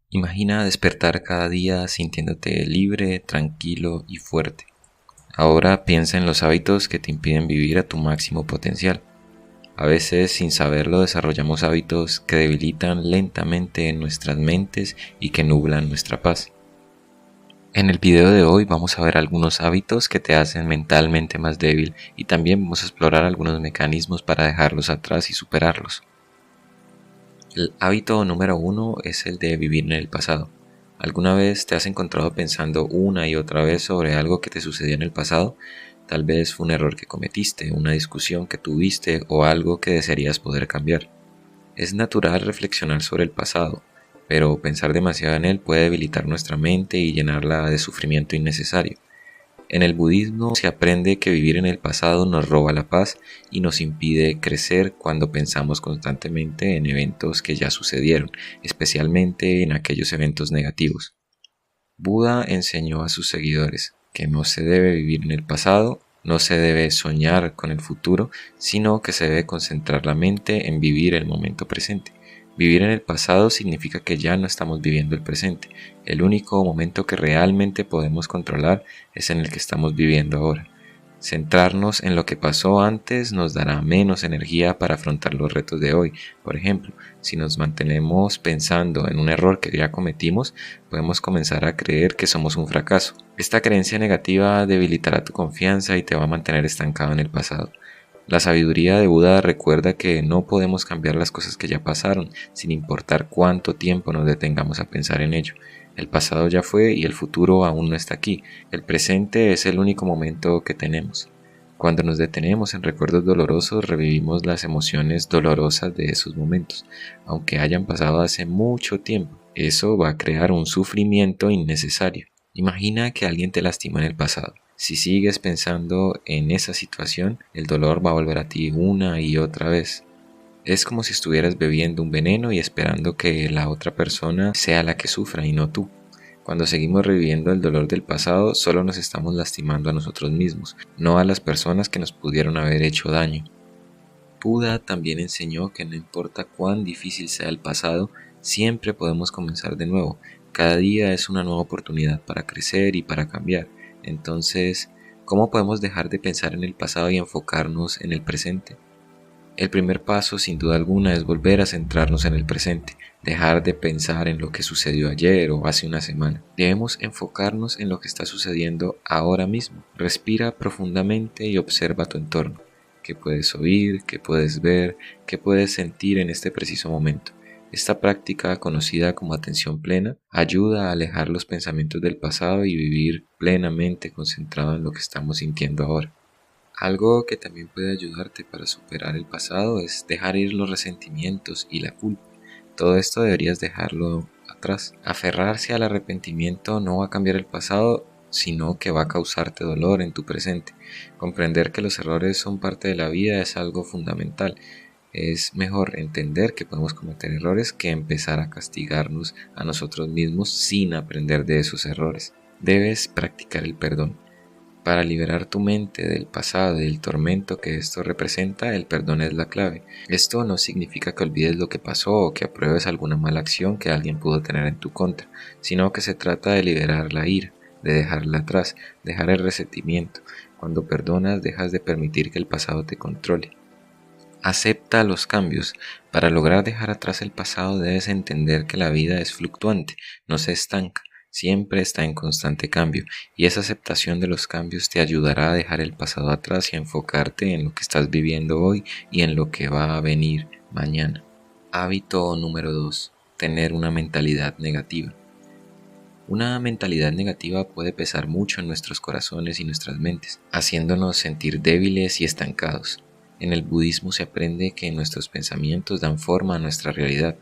Imagina despertar cada día sintiéndote libre, tranquilo y fuerte. Ahora piensa en los hábitos que te impiden vivir a tu máximo potencial. A veces, sin saberlo, desarrollamos hábitos que debilitan lentamente nuestras mentes y que nublan nuestra paz. En el video de hoy vamos a ver algunos hábitos que te hacen mentalmente más débil y también vamos a explorar algunos mecanismos para dejarlos atrás y superarlos. El hábito número 1 es el de vivir en el pasado. ¿Alguna vez te has encontrado pensando una y otra vez sobre algo que te sucedió en el pasado? Tal vez fue un error que cometiste, una discusión que tuviste o algo que desearías poder cambiar. Es natural reflexionar sobre el pasado, pero pensar demasiado en él puede debilitar nuestra mente y llenarla de sufrimiento innecesario. En el budismo se aprende que vivir en el pasado nos roba la paz y nos impide crecer cuando pensamos constantemente en eventos que ya sucedieron, especialmente en aquellos eventos negativos. Buda enseñó a sus seguidores que no se debe vivir en el pasado, no se debe soñar con el futuro, sino que se debe concentrar la mente en vivir el momento presente. Vivir en el pasado significa que ya no estamos viviendo el presente. El único momento que realmente podemos controlar es en el que estamos viviendo ahora. Centrarnos en lo que pasó antes nos dará menos energía para afrontar los retos de hoy. Por ejemplo, si nos mantenemos pensando en un error que ya cometimos, podemos comenzar a creer que somos un fracaso. Esta creencia negativa debilitará tu confianza y te va a mantener estancado en el pasado. La sabiduría de Buda recuerda que no podemos cambiar las cosas que ya pasaron, sin importar cuánto tiempo nos detengamos a pensar en ello. El pasado ya fue y el futuro aún no está aquí. El presente es el único momento que tenemos. Cuando nos detenemos en recuerdos dolorosos, revivimos las emociones dolorosas de esos momentos, aunque hayan pasado hace mucho tiempo. Eso va a crear un sufrimiento innecesario. Imagina que alguien te lastimó en el pasado. Si sigues pensando en esa situación, el dolor va a volver a ti una y otra vez. Es como si estuvieras bebiendo un veneno y esperando que la otra persona sea la que sufra y no tú. Cuando seguimos reviviendo el dolor del pasado, solo nos estamos lastimando a nosotros mismos, no a las personas que nos pudieron haber hecho daño. Buda también enseñó que no importa cuán difícil sea el pasado, siempre podemos comenzar de nuevo. Cada día es una nueva oportunidad para crecer y para cambiar. Entonces, ¿cómo podemos dejar de pensar en el pasado y enfocarnos en el presente? El primer paso, sin duda alguna, es volver a centrarnos en el presente, dejar de pensar en lo que sucedió ayer o hace una semana. Debemos enfocarnos en lo que está sucediendo ahora mismo. Respira profundamente y observa tu entorno. ¿Qué puedes oír? ¿Qué puedes ver? ¿Qué puedes sentir en este preciso momento? Esta práctica, conocida como atención plena, ayuda a alejar los pensamientos del pasado y vivir plenamente concentrado en lo que estamos sintiendo ahora. Algo que también puede ayudarte para superar el pasado es dejar ir los resentimientos y la culpa. Todo esto deberías dejarlo atrás. Aferrarse al arrepentimiento no va a cambiar el pasado, sino que va a causarte dolor en tu presente. Comprender que los errores son parte de la vida es algo fundamental. Es mejor entender que podemos cometer errores que empezar a castigarnos a nosotros mismos sin aprender de esos errores. Debes practicar el perdón. Para liberar tu mente del pasado y del tormento que esto representa, el perdón es la clave. Esto no significa que olvides lo que pasó o que apruebes alguna mala acción que alguien pudo tener en tu contra, sino que se trata de liberar la ira, de dejarla atrás, dejar el resentimiento. Cuando perdonas, dejas de permitir que el pasado te controle. Acepta los cambios. Para lograr dejar atrás el pasado debes entender que la vida es fluctuante, no se estanca, siempre está en constante cambio, y esa aceptación de los cambios te ayudará a dejar el pasado atrás y a enfocarte en lo que estás viviendo hoy y en lo que va a venir mañana. Hábito número 2. Tener una mentalidad negativa. Una mentalidad negativa puede pesar mucho en nuestros corazones y nuestras mentes, haciéndonos sentir débiles y estancados. En el budismo se aprende que nuestros pensamientos dan forma a nuestra realidad.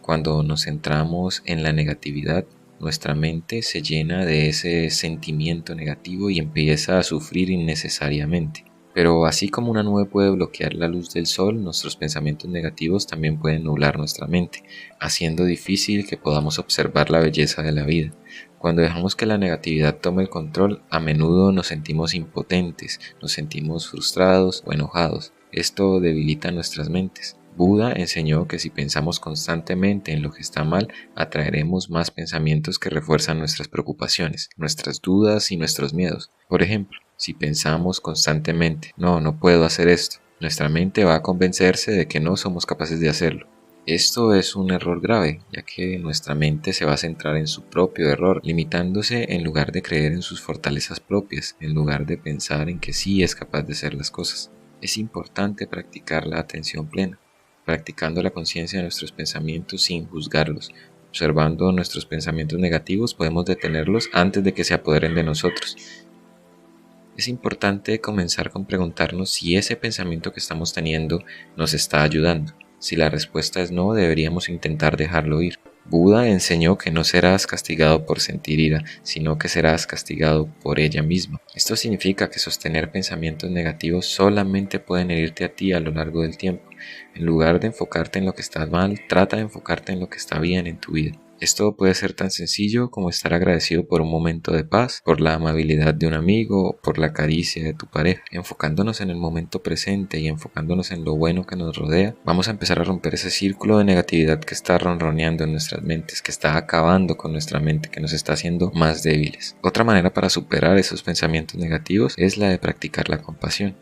Cuando nos centramos en la negatividad, nuestra mente se llena de ese sentimiento negativo y empieza a sufrir innecesariamente. Pero así como una nube puede bloquear la luz del sol, nuestros pensamientos negativos también pueden nublar nuestra mente, haciendo difícil que podamos observar la belleza de la vida. Cuando dejamos que la negatividad tome el control, a menudo nos sentimos impotentes, nos sentimos frustrados o enojados. Esto debilita nuestras mentes. Buda enseñó que si pensamos constantemente en lo que está mal, atraeremos más pensamientos que refuerzan nuestras preocupaciones, nuestras dudas y nuestros miedos. Por ejemplo, si pensamos constantemente, no puedo hacer esto, nuestra mente va a convencerse de que no somos capaces de hacerlo. Esto es un error grave, ya que nuestra mente se va a centrar en su propio error, limitándose en lugar de creer en sus fortalezas propias, en lugar de pensar en que sí es capaz de hacer las cosas. Es importante practicar la atención plena, practicando la conciencia de nuestros pensamientos sin juzgarlos. Observando nuestros pensamientos negativos podemos detenerlos antes de que se apoderen de nosotros. Es importante comenzar con preguntarnos si ese pensamiento que estamos teniendo nos está ayudando. Si la respuesta es no, deberíamos intentar dejarlo ir. Buda enseñó que no serás castigado por sentir ira, sino que serás castigado por ella misma. Esto significa que sostener pensamientos negativos solamente pueden herirte a ti a lo largo del tiempo. En lugar de enfocarte en lo que está mal, trata de enfocarte en lo que está bien en tu vida. Esto puede ser tan sencillo como estar agradecido por un momento de paz, por la amabilidad de un amigo o por la caricia de tu pareja. Enfocándonos en el momento presente y enfocándonos en lo bueno que nos rodea, vamos a empezar a romper ese círculo de negatividad que está ronroneando en nuestras mentes, que está acabando con nuestra mente, que nos está haciendo más débiles. Otra manera para superar esos pensamientos negativos es la de practicar la compasión,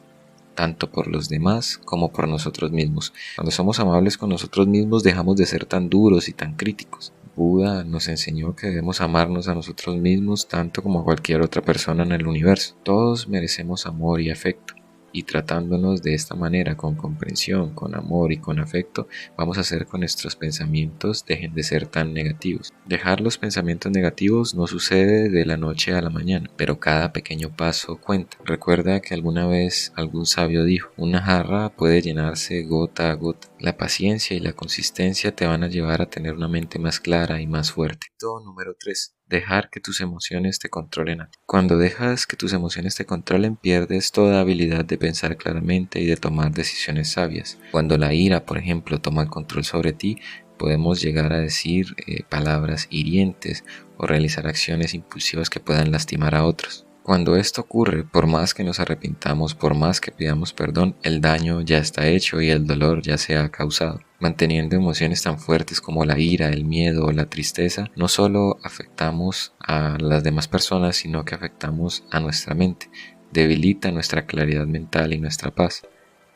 tanto por los demás como por nosotros mismos. Cuando somos amables con nosotros mismos, dejamos de ser tan duros y tan críticos. Buda nos enseñó que debemos amarnos a nosotros mismos tanto como a cualquier otra persona en el universo. Todos merecemos amor y afecto. Y tratándonos de esta manera, con comprensión, con amor y con afecto, vamos a hacer que nuestros pensamientos dejen de ser tan negativos. Dejar los pensamientos negativos no sucede de la noche a la mañana, pero cada pequeño paso cuenta. Recuerda que alguna vez algún sabio dijo, una jarra puede llenarse gota a gota. La paciencia y la consistencia te van a llevar a tener una mente más clara y más fuerte. Punto número 3. Dejar que tus emociones te controlen a ti. Cuando dejas que tus emociones te controlen, pierdes toda habilidad de pensar claramente y de tomar decisiones sabias. Cuando la ira, por ejemplo, toma el control sobre ti, podemos llegar a decir palabras hirientes o realizar acciones impulsivas que puedan lastimar a otros. Cuando esto ocurre, por más que nos arrepintamos, por más que pidamos perdón, el daño ya está hecho y el dolor ya se ha causado. Manteniendo emociones tan fuertes como la ira, el miedo o la tristeza, no solo afectamos a las demás personas, sino que afectamos a nuestra mente, debilita nuestra claridad mental y nuestra paz.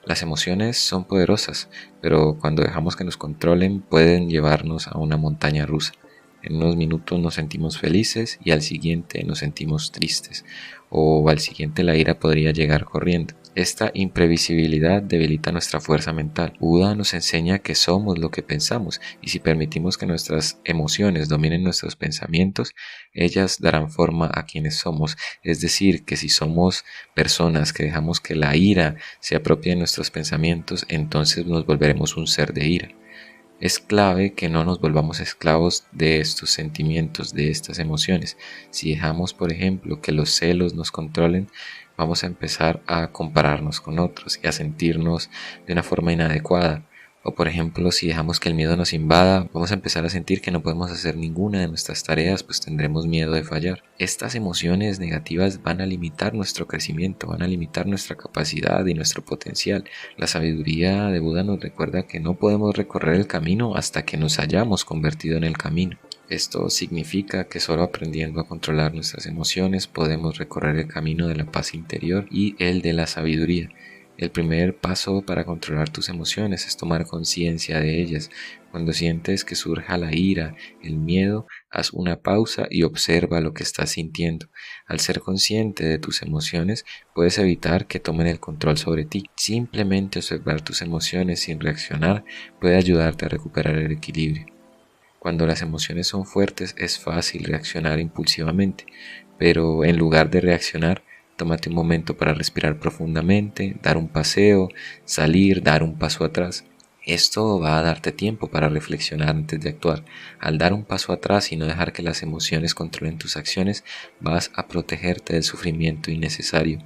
Las emociones son poderosas, pero cuando dejamos que nos controlen pueden llevarnos a una montaña rusa. En unos minutos nos sentimos felices y al siguiente nos sentimos tristes, o al siguiente la ira podría llegar corriendo. Esta imprevisibilidad debilita nuestra fuerza mental. Buda nos enseña que somos lo que pensamos y si permitimos que nuestras emociones dominen nuestros pensamientos, ellas darán forma a quienes somos. Es decir, que si somos personas que dejamos que la ira se apropie de nuestros pensamientos, entonces nos volveremos un ser de ira. Es clave que no nos volvamos esclavos de estos sentimientos, de estas emociones. Si dejamos, por ejemplo, que los celos nos controlen, vamos a empezar a compararnos con otros y a sentirnos de una forma inadecuada. O por ejemplo, si dejamos que el miedo nos invada, vamos a empezar a sentir que no podemos hacer ninguna de nuestras tareas, pues tendremos miedo de fallar. Estas emociones negativas van a limitar nuestro crecimiento, van a limitar nuestra capacidad y nuestro potencial. La sabiduría de Buda nos recuerda que no podemos recorrer el camino hasta que nos hayamos convertido en el camino. Esto significa que solo aprendiendo a controlar nuestras emociones podemos recorrer el camino de la paz interior y el de la sabiduría. El primer paso para controlar tus emociones es tomar conciencia de ellas. Cuando sientes que surja la ira, el miedo, haz una pausa y observa lo que estás sintiendo. Al ser consciente de tus emociones, puedes evitar que tomen el control sobre ti. Simplemente observar tus emociones sin reaccionar puede ayudarte a recuperar el equilibrio. Cuando las emociones son fuertes es fácil reaccionar impulsivamente, pero en lugar de reaccionar, tómate un momento para respirar profundamente, dar un paseo, salir, dar un paso atrás. Esto va a darte tiempo para reflexionar antes de actuar. Al dar un paso atrás y no dejar que las emociones controlen tus acciones, vas a protegerte del sufrimiento innecesario.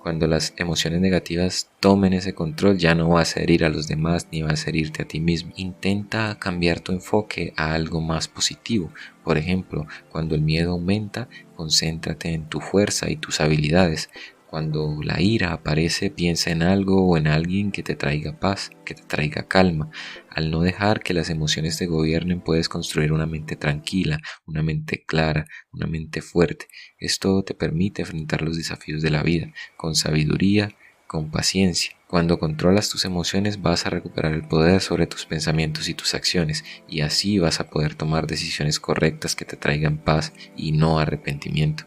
Cuando las emociones negativas tomen ese control, ya no vas a herir a los demás ni vas a herirte a ti mismo. Intenta cambiar tu enfoque a algo más positivo. Por ejemplo, cuando el miedo aumenta, concéntrate en tu fuerza y tus habilidades. Cuando la ira aparece, piensa en algo o en alguien que te traiga paz, que te traiga calma. Al no dejar que las emociones te gobiernen, puedes construir una mente tranquila, una mente clara, una mente fuerte. Esto te permite enfrentar los desafíos de la vida con sabiduría, con paciencia. Cuando controlas tus emociones, vas a recuperar el poder sobre tus pensamientos y tus acciones, y así vas a poder tomar decisiones correctas que te traigan paz y no arrepentimiento.